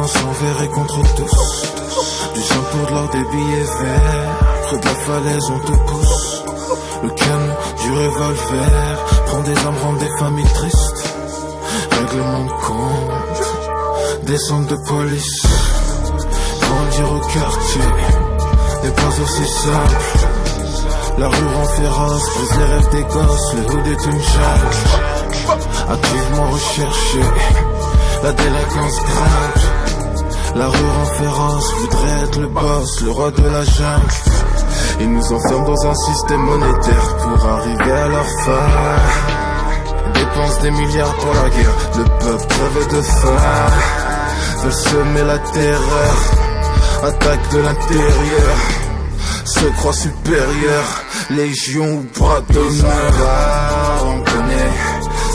avance envers et contre tous. Du sang pour de l'or, des billets verts. Près de la falaise on te pousse. Le canon du revolver prend des âmes, rend des familles tristes. Règlement de compte, descente de police. Grandir au quartier n'est pas aussi simple. La rue rend féroce, brise les rêves des gosses. Le hood est une jungle, activement recherché. La délinquance grimpe. La rue rend féroce, voudrait être le boss, le roi de la jungle. Ils nous enferment dans un système monétaire pour arriver à leur fin. Dépensent des milliards pour la guerre, le peuple crève de faim. Veulent semer la terreur, attaque de l'intérieur. Se croient supérieurs, légion ou bras d'honneur. On connaît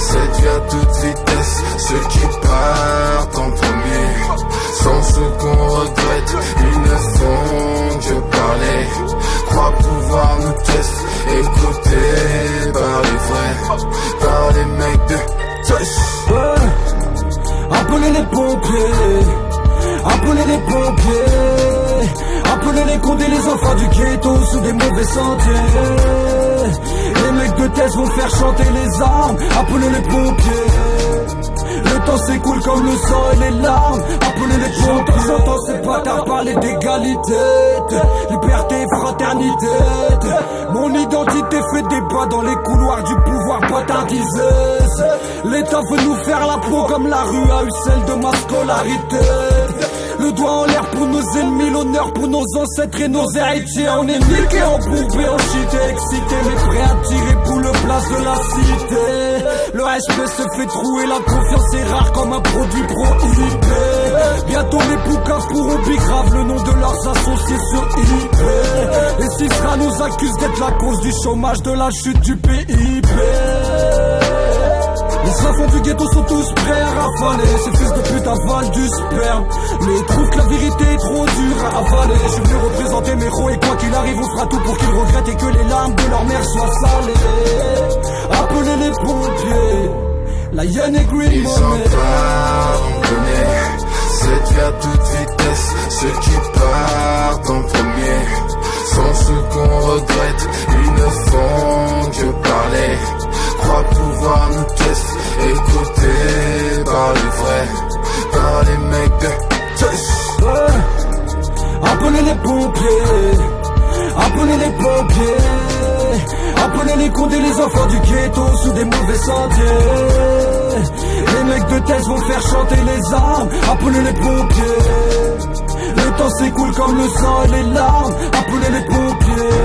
cette vie à toute vitesse, ceux qui partent en premier. Sans ce qu'on regrette, ils ne font que parler. Croient pouvoir nous tester, écoutés par les vrais, par les mecs de touch. Appelez les pompiers, appelez les pompiers, appelez les condés, les enfants du ghetto sous des mauvais sentiers. Les mecs de thèse vont faire chanter les armes, appelez les pompiers. Le temps s'écoule comme le sang et les larmes. Appelez les pompiers. J'entends ces bâtards parler d'égalité, de liberté et fraternité. Mon identité fait débat dans les couloirs du pouvoir bâtardisé. L'État veut nous faire la peau comme la rue a eu celle de ma scolarité. Le doigt en l'air pour nos ennemis, l'honneur pour nos ancêtres et nos héritiers. On est niqués, embourbés, en chité, excités, mais prêts à tirer pour le place de la cité. Le respect se fait trouer, la confiance est rare comme un produit prohibé. Bientôt les poucaves pourront bigrave le nom de leurs associés sur IP. Et Sisra nous accuse d'être la cause du chômage, de la chute du PIB. Les enfants du ghetto sont tous prêts à rafaler. Ces fils de pute avalent du sperme. Mais trouvent que la vérité est trop dure à avaler. Je suis venu représenter mes héros et quoi qu'il arrive on fera tout pour qu'ils regrettent et que les larmes de leur mère soient salées. Appelez les pompiers, la hyène est green ils money. on connaît cette vie à toute vitesse. Ceux qui partent en premier sont ceux qu'on regrette. Ils ne font que parler. Croient pouvoir nous tester, écoutés par les vrais, par les mecs de touch. Appelez les pompiers, appelez les pompiers, appelez les condés, les enfants du ghetto sous des mauvais sentiers. Les mecs de thèse vont faire chanter les armes, appelez les pompiers. Le temps s'écoule comme le sang et les larmes, appelez les pompiers.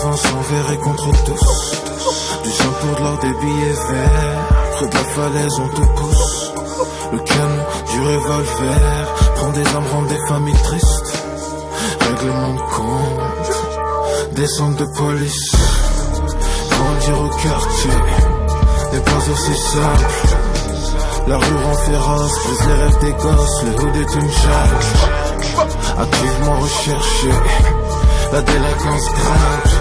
Envers et contre tous. Du sang pour de l'or, des billets verts. Près de la falaise on te pousse. Le canon du revolver prend des âmes, rend des familles tristes. Règlement de compte, descente de police. Grandir au quartier n'est pas aussi simple. La rue rend féroce, brise les rêves des gosses. Le hood est une jungle, activement recherché. La délinquance grimpe.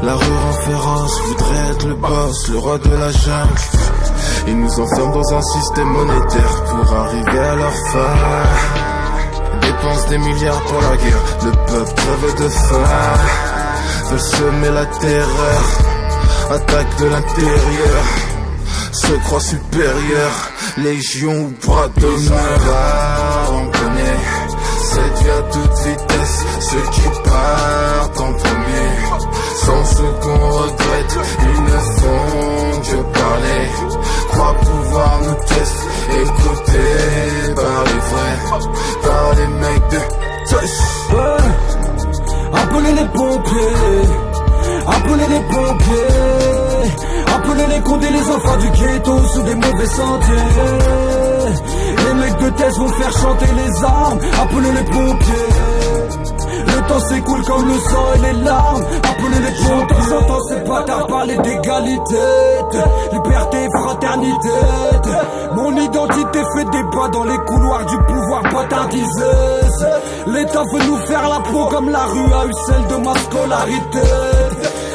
La rue rend féroce, voudrait être le boss, le roi de la jungle. Ils nous enferment dans un système monétaire pour arriver à leur fin. Dépensent des milliards pour la guerre, le peuple crève de faim. Veulent semer la terreur, attaque de l'intérieur. Se croient supérieurs, légion ou bras d'honneur. On connaît cette vie à toute vitesse, ceux qui partent en premier. Sans ce qu'on regrette, ils ne font que parler. Croient pouvoir nous tester, écouter pompiers. Appelez les pompiers. Appelez les condés, les enfants du ghetto sous des mauvais sentiers. Les mecs de thèse vont faire chanter les armes. Appelez les pompiers. Le temps s'écoule comme le sang et les larmes. Appelez les pompiers. J'entends ces bâtards parler d'égalité, liberté, fraternité. Mon identité fait débat dans les couloirs du pouvoir bâtardisé. L'État veut nous faire la peau comme la rue a eu celle de ma scolarité.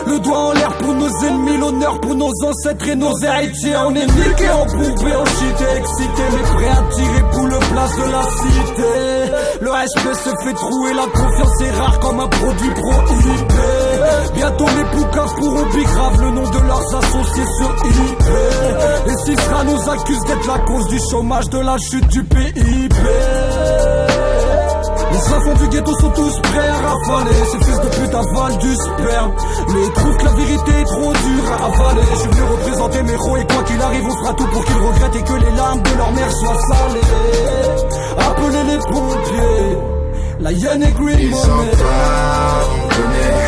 Le doigt en l'air pour nos ennemis, l'honneur pour nos ancêtres et nos héritiers. On est niqués, embourbés, enchités, excités, mais prêts à tirer pour le place de la cité. Le respect se fait trouer, la confiance est rare comme un produit prohibé. Bientôt les poucas pourront grave le nom de leurs associés sur eBay. Et Sisra nous accuse d'être la cause du chômage, de la chute du PIB. Les enfants du ghetto sont tous prêts à rafaler. Ces fils de pute avalent du sperme. Mais trouvent que la vérité est trop dure à avaler. Je suis venu représenter mes héros et quoi qu'il arrive on fera tout pour qu'ils regrettent et que les larmes de leur mère soient salées. Appelez les pompiers. La hyène est green money. Ils en parlent, on connaît.